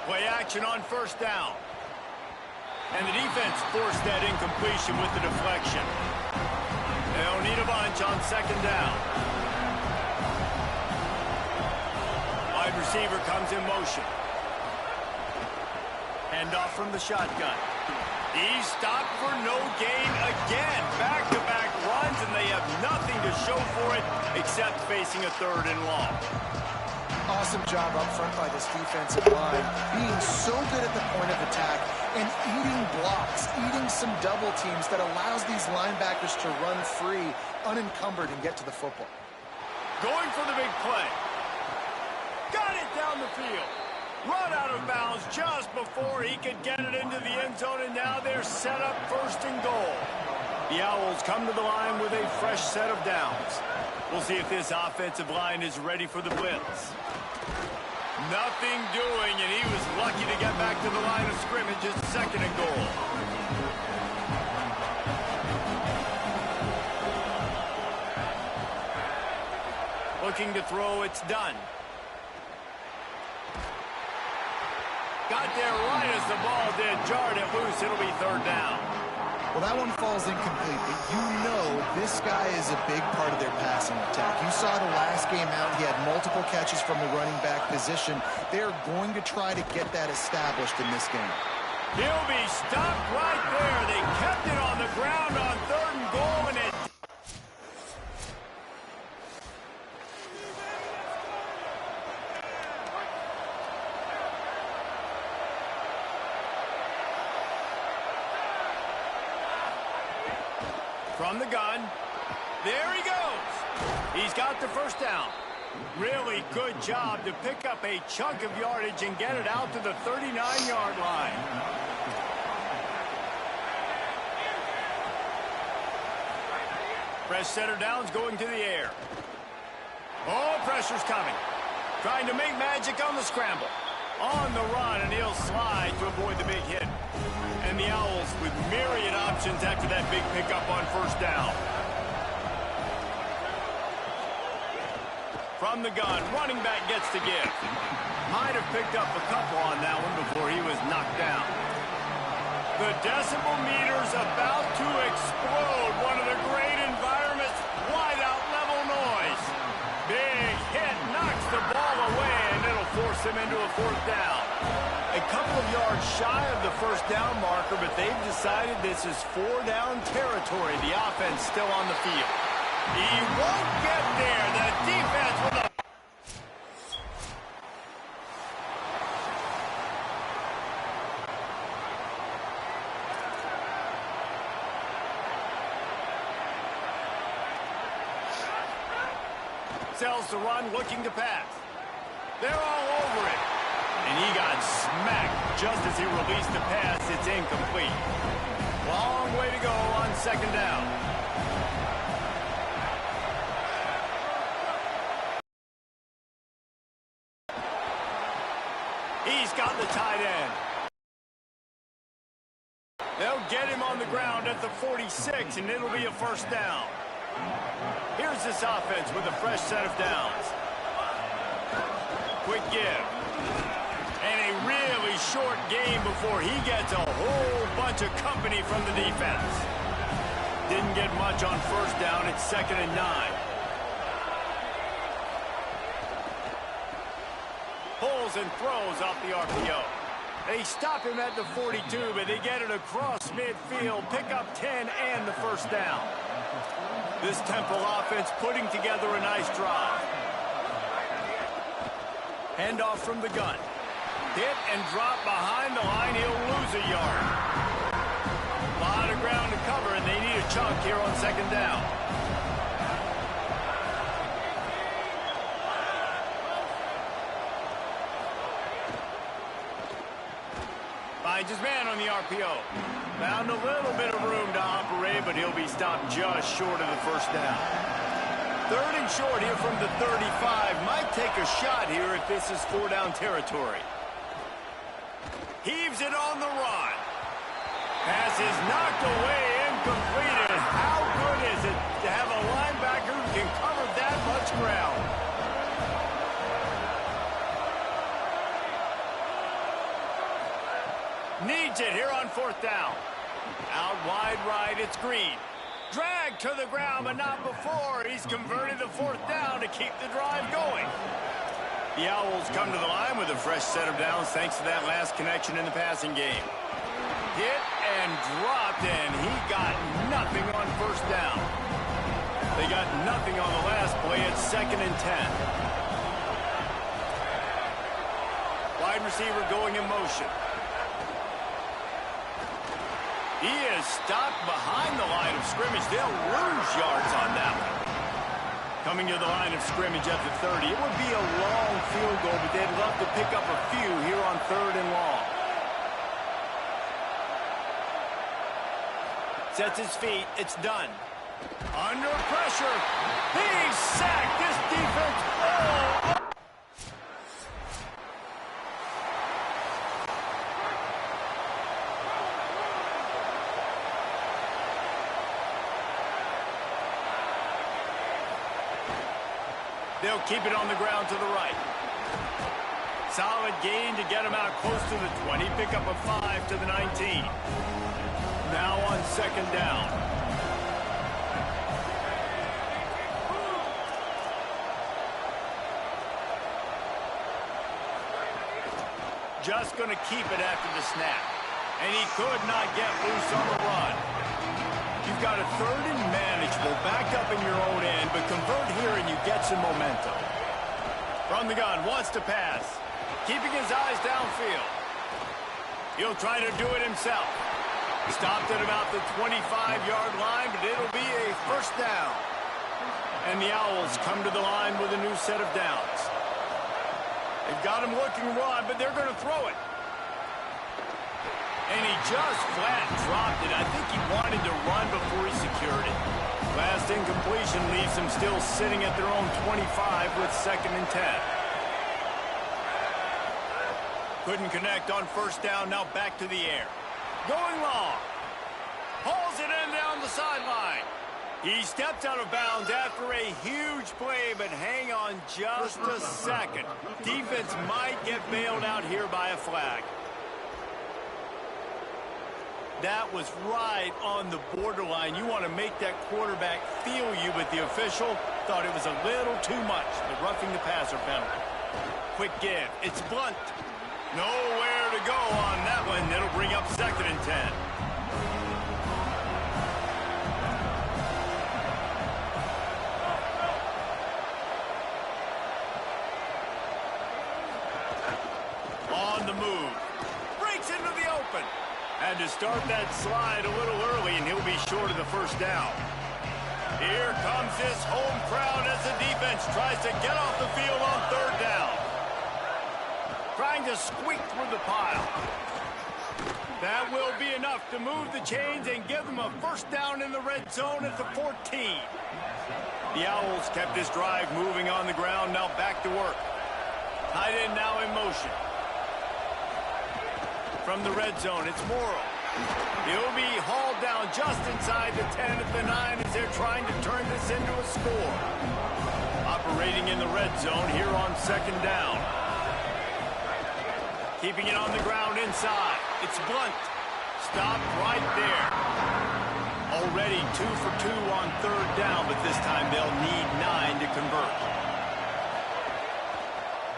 Play action on first down. And the defense forced that incompletion with the deflection. They'll need a bunch on second down. Wide receiver comes in motion. Handoff from the shotgun. He's stopped for no gain again. Back-to-back runs, and they have nothing to show for it except facing a third and long. Awesome job up front by this defensive line, being so good at the point of attack and eating blocks, eating some double teams that allows these linebackers to run free, unencumbered, and get to the football. Going for the big play. Got it down the field. Run out of bounds just before he could get it into the end zone, and now they're set up first and goal. The Owls come to the line with a fresh set of downs. We'll see if this offensive line is ready for the blitz. Nothing doing, and he was lucky to get back to the line of scrimmage at second and goal. Looking to throw, it's done. Got there right as the ball did. Jarred it loose. It'll be third down. Well, that one falls incomplete, but you know this guy is a big part of their passing attack. You saw the last game out. He had multiple catches from the running back position. They're going to try to get that established in this game. He'll be stopped right there. They kept it on the ground on third and goal, and it... From the gun. There he goes. He's got the first down. Really good job to pick up a chunk of yardage and get it out to the 39-yard line. Press center downs going to the air. Oh, pressure's coming. Trying to make magic on the scramble. On the run, and he'll slide to avoid the big hit. And the Owls with myriad options after that big pickup on first down. From the gun, running back gets to give. Might have picked up a couple on that one before he was knocked down. The decibel meter's about to explode. One of the great environments, wide out level noise. Big hit knocks the ball away, and it'll force him into a fourth down. A couple of yards shy of the first down marker, but they've decided this is four-down territory. The offense still on the field. He won't get there. The defense with a... Sells the run, looking to pass. They're all over it. And he got smacked just as he released the pass. It's incomplete. Long way to go on second down. He's got the tight end. They'll get him on the ground at the 46, and it'll be a first down. Here's this offense with a fresh set of downs. Quick give. And a really short game before he gets a whole bunch of company from the defense. Didn't get much on first down. It's 2nd and 9. Pulls and throws off the RPO. They stop him at the 42, but they get it across midfield. Pick up 10 and the first down. This Temple offense putting together a nice drive. Handoff from the gun. Hit and drop behind the line. He'll lose a yard. A lot of ground to cover, and they need a chunk here on second down. Finds his man on the RPO. Found a little bit of room to operate, but he'll be stopped just short of the first down. 3rd and short here from the 35. Might take a shot here if this is four-down territory. Heaves it on the run. Pass is knocked away, incomplete. And how good is it to have a linebacker who can cover that much ground? Needs it here on 4th down. Out wide right, it's Green. Dragged to the ground, but not before. He's converted the 4th down to keep the drive going. The Owls come to the line with a fresh set of downs thanks to that last connection in the passing game. Hit and dropped, and he got nothing on 1st down. They got nothing on the last play. It's 2nd and 10. Wide receiver going in motion. He is stopped behind the line of scrimmage. They'll lose yards on that one. Coming to the line of scrimmage at the 30. It would be a long field goal, but they'd love to pick up a few here on 3rd and long. Sets his feet. It's done. Under pressure. He's sacked. This defense. Oh! They'll keep it on the ground to the right. Solid gain to get him out close to the 20. Pick up a 5 to the 19. Now on 2nd down. Just going to keep it after the snap. And he could not get loose on the run. You've got a 3rd and manageable, backed up in your own end, but convert here and you get some momentum. From the gun, wants to pass. Keeping his eyes downfield. He'll try to do it himself. Stopped at about the 25-yard line, but it'll be a 1st down. And the Owls come to the line with a new set of downs. They've got him looking to run, but they're going to throw it. And he just flat dropped it. I think he wanted to run before he secured it. Last incompletion leaves them still sitting at their own 25 with 2nd and 10. Couldn't connect on 1st down. Now back to the air. Going long. Hauls it in down the sideline. He stepped out of bounds after a huge play, but hang on just a second. Defense might get bailed out here by a flag. That was right on the borderline. You want to make that quarterback feel you, but the official thought it was a little too much. The roughing the passer penalty. Quick give. It's Blunt. Nowhere to go on that one. It'll bring up 2nd and 10. On the move. Breaks into the open. Had to start that slide a little early, and he'll be short of the 1st down. Here comes this home crowd as the defense tries to get off the field on 3rd down. Trying to squeak through the pile. That will be enough to move the chains and give them a 1st down in the red zone at the 14. The Owls kept this drive moving on the ground, now back to work. Tight end now in motion. From the red zone, it's Morrow. He'll be hauled down just inside the 10 at the 9 as they're trying to turn this into a score. Operating in the red zone here on 2nd down. Keeping it on the ground inside. It's Blunt. Stopped right there. Already 2 for 2 on 3rd down, but this time they'll need 9 to convert.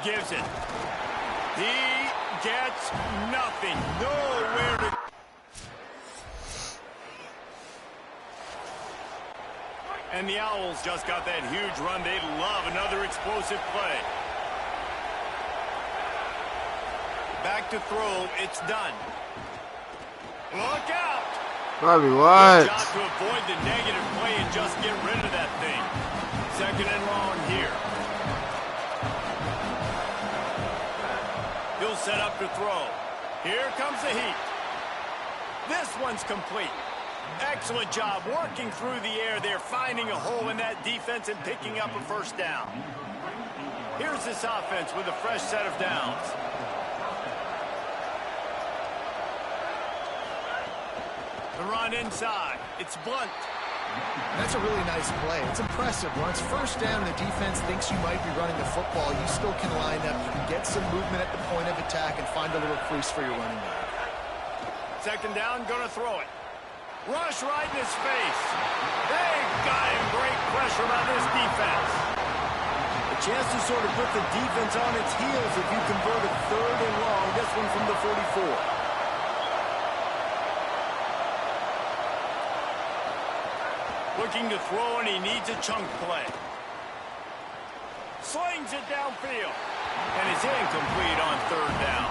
Gives it. He gets nothing. Nowhere to... And the Owls just got that huge run. They'd love another explosive play. Back to throw. It's done. Look out! Bobby, what? Good job to avoid the negative play and just get rid of that thing. 2nd and long here. He'll set up to throw. Here comes the heat. This one's complete. Excellent job working through the air there, finding a hole in that defense and picking up a 1st down. Here's this offense with a fresh set of downs. The run inside. It's Blunt. That's a really nice play. It's impressive. Once 1st down, the defense thinks you might be running the football. You still can line up. You can get some movement at the point of attack and find a little crease for your running back. Second down, gonna throw it. Rush right in his face. They've got him. Great pressure by this defense. A chance to sort of put the defense on its heels if you convert a third and long. This one from the 44. Looking to throw, and he needs a chunk play. Slings it downfield. And it's incomplete on third down.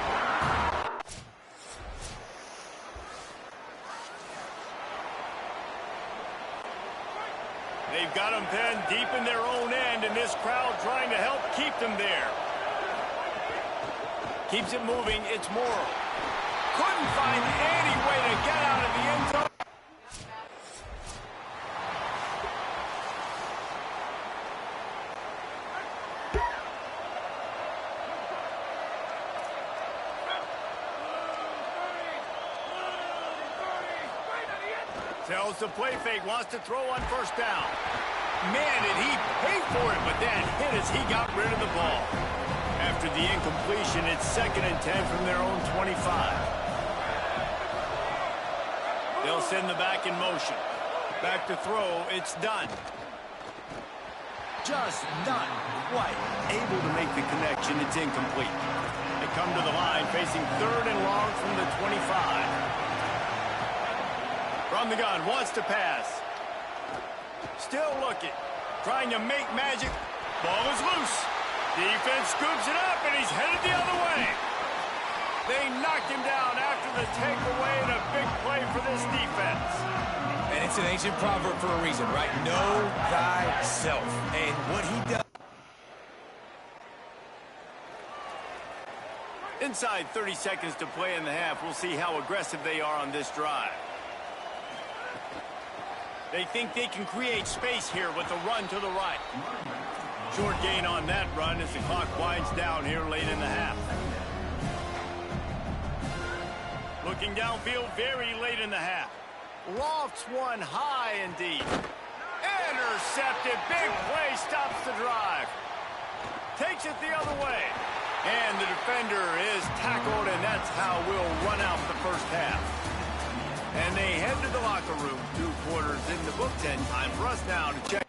They've got them pinned deep in their own end, and this crowd trying to help keep them there. Keeps it moving. It's Morrow. Couldn't find any way to get out of the end zone. Tells the play fake, wants to throw on first down. Man, did he pay for it, but that hit as he got rid of the ball. After the incompletion, it's 2nd and 10 from their own 25. They'll send the back in motion. Back to throw, it's done. Just not quite able to make the connection, it's incomplete. They come to the line, facing 3rd and long from the 25. From the gun, wants to pass. Still looking. Trying to make magic. Ball is loose. Defense scoops it up, and he's headed the other way. They knocked him down after the takeaway, and a big play for this defense. And it's an ancient proverb for a reason, right? Know thyself. And what he does. Inside 30 seconds to play in the half. We'll see how aggressive they are on this drive. They think they can create space here with a run to the right. Short gain on that run as the clock winds down here late in the half. Looking downfield very late in the half. Lofts one high and deep. Intercepted. Big play stops the drive. Takes it the other way. And the defender is tackled, and that's how we'll run out the first half. And they head to the locker room. 2 quarters in the books, and time for us now to check.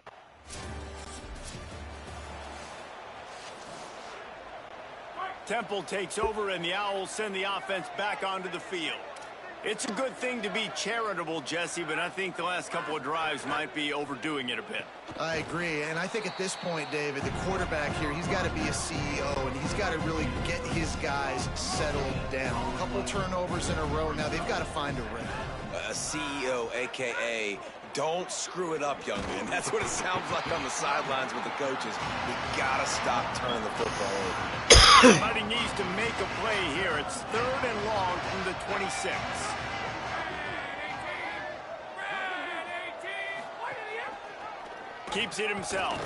Temple takes over, and the Owls send the offense back onto the field. It's a good thing to be charitable, Jesse, but I think the last couple of drives might be overdoing it a bit. I agree, and I think at this point, David, the quarterback here, he's got to be a CEO, and he's got to really get his guys settled down. A couple turnovers in a row. Now they've got to find a rhythm. A CEO, a.k.a. don't screw it up, young man. That's what it sounds like on the sidelines with the coaches. We got to stop turning the football over. Somebody needs to make a play here. It's 3rd and long from the 26. Keeps it himself,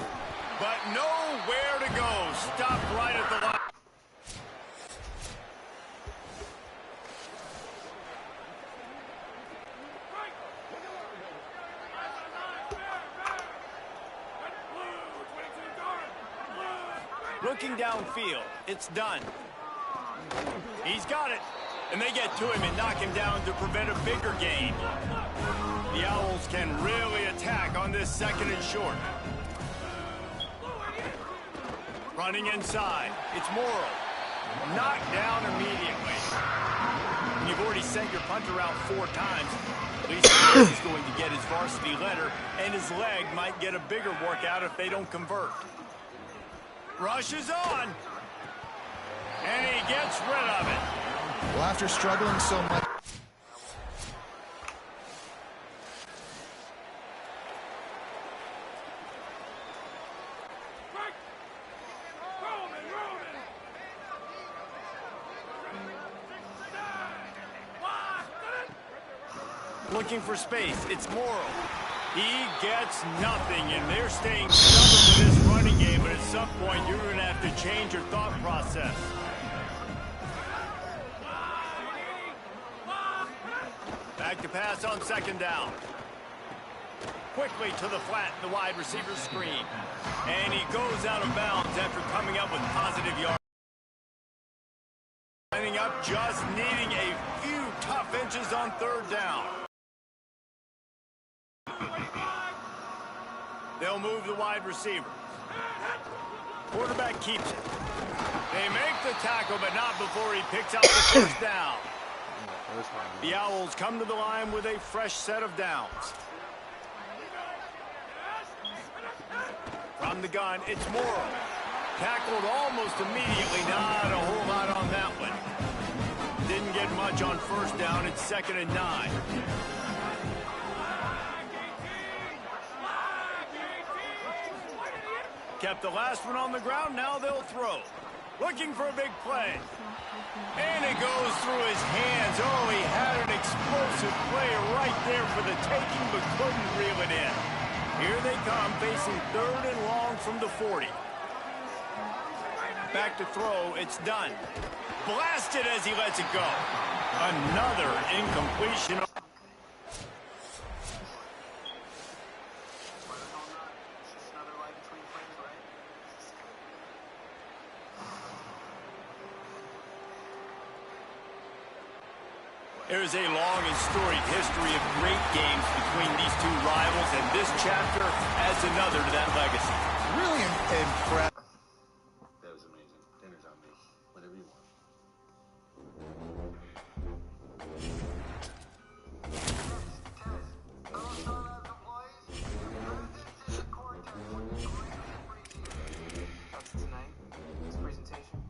but nowhere to go. Stopped right at the line. Looking downfield, it's done. He's got it, and they get to him and knock him down to prevent a bigger gain. The Owls can really attack on this 2nd and short. Running inside, it's Morrow. Knocked down immediately. And you've already sent your punter out 4 times. At least he's going to get his varsity letter, and his leg might get a bigger workout if they don't convert. Rushes on, and he gets rid of it. Well, after struggling so much. Looking for space, it's Morrow. He gets nothing, and they're staying stubborn with this running game, but at some point you're going to have to change your thought process. Back to pass on 2nd down. Quickly to the flat, the wide receiver screen. And he goes out of bounds after coming up with positive yards. Lining up, just needing a few tough launches on 3rd down. They'll move the wide receiver. Quarterback keeps it. They make the tackle, but not before he picks out the 1st down. The Owls come to the line with a fresh set of downs. From the gun, it's Morrow. Tackled almost immediately. Not a whole lot on that one. Didn't get much on 1st down. It's 2nd and 9. Kept the last one on the ground. Now they'll throw. Looking for a big play. And it goes through his hands. Oh, he had an explosive play right there for the taking, but couldn't reel it in. Here they come, facing 3rd and long from the 40. Back to throw. It's done. Blasted as he lets it go. Another incompletion. There is a long and storied history of great games between these two rivals, and this chapter adds another to that legacy. Really impressive. That was amazing. Dinner's on me. Whatever you want. That's tonight. This presentation.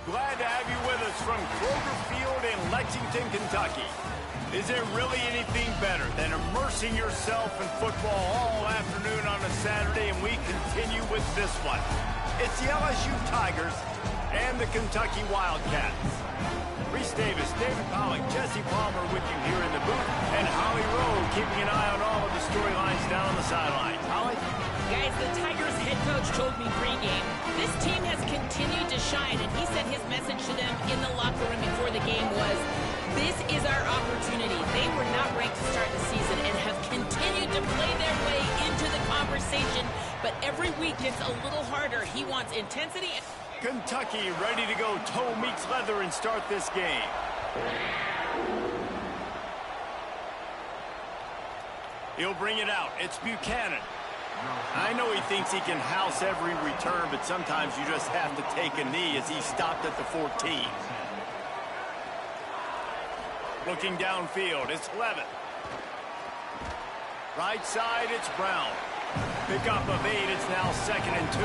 Glad to have you with us from Kroger Field in Lexington, Kentucky. Is there really anything better than immersing yourself in football all afternoon on a Saturday? And we continue with this one. It's the LSU Tigers and the Kentucky Wildcats. Reese Davis, David Pollack, Jesse Palmer with you here in the booth, and Holly Rowe keeping an eye on all of the storylines down on the sideline. Holly? Guys, the Tigers head coach told me pregame, this team has continued to shine, and he said his message to them in the locker room before the game was, this is our opportunity. They were not ranked to start the season and have continued to play their way into the conversation, but every week gets a little harder. He wants intensity. Kentucky ready to go toe meets leather and start this game. He'll bring it out. It's Buchanan. I know he thinks he can house every return, but sometimes you just have to take a knee as he stopped at the 14. Looking downfield, it's Levitt. Right side, it's Brown. Pickup of 8, it's now 2nd and 2.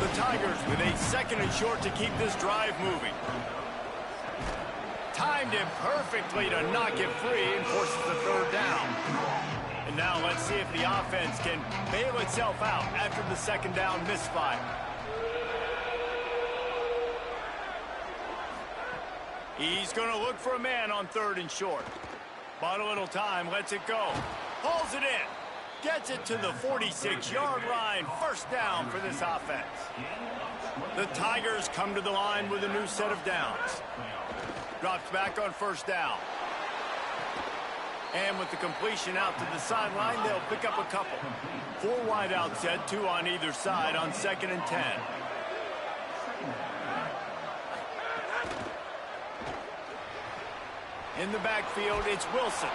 The Tigers with a 2nd and short to keep this drive moving. Timed him perfectly to knock it free and forces the 3rd down. And now let's see if the offense can bail itself out after the 2nd down misfire. He's going to look for a man on 3rd and short. But a little time, lets it go. Pulls it in. Gets it to the 46-yard line. 1st down for this offense. The Tigers come to the line with a new set of downs. Drops back on 1st down. And with the completion out to the sideline, they'll pick up a couple. 4 wideouts set, 2 on either side on 2nd and 10. In the backfield, it's Wilson.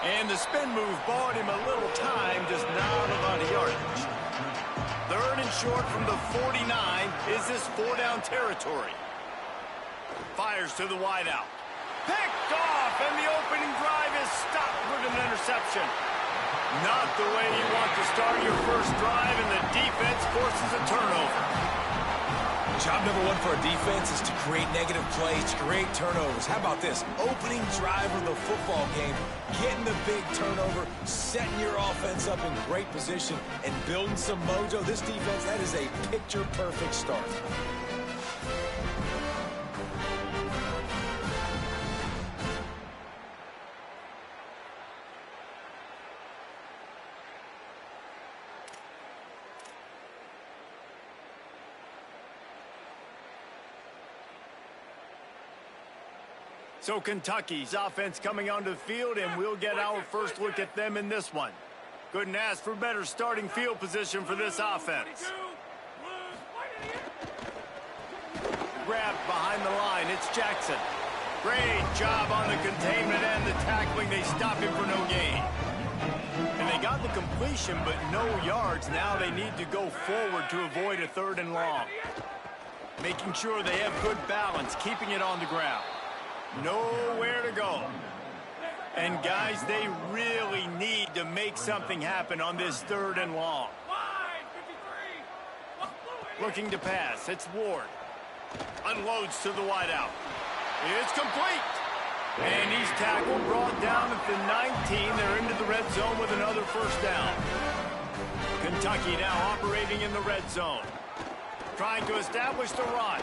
And the spin move bought him a little time, just not a lot of yardage. 3rd and short from the 49. Is this 4-down territory? Fires to the wideout. Picked off, and the opening drive is stopped with an interception. Not the way you want to start your first drive, and the defense forces a turnover. Job number 1 for a defense is to create negative plays, to create turnovers. How about this? Opening drive of the football game, getting the big turnover, setting your offense up in great position, and building some mojo. This defense, that is a picture-perfect start. So Kentucky's offense coming onto the field, and we'll get our first look at them in this one. Couldn't ask for better starting field position for this offense. Grabbed behind the line, it's Jackson. Great job on the containment and the tackling. They stop him for no gain. And they got the completion, but no yards. Now they need to go forward to avoid a 3rd and long. Making sure they have good balance, keeping it on the ground. Nowhere to go. And guys, they really need to make something happen on this 3rd and long. Looking to pass, it's Ward. Unloads to the wideout. It's complete. And he's tackled, brought down at the 19. They're into the red zone with another 1st down. Kentucky now operating in the red zone. Trying to establish the run.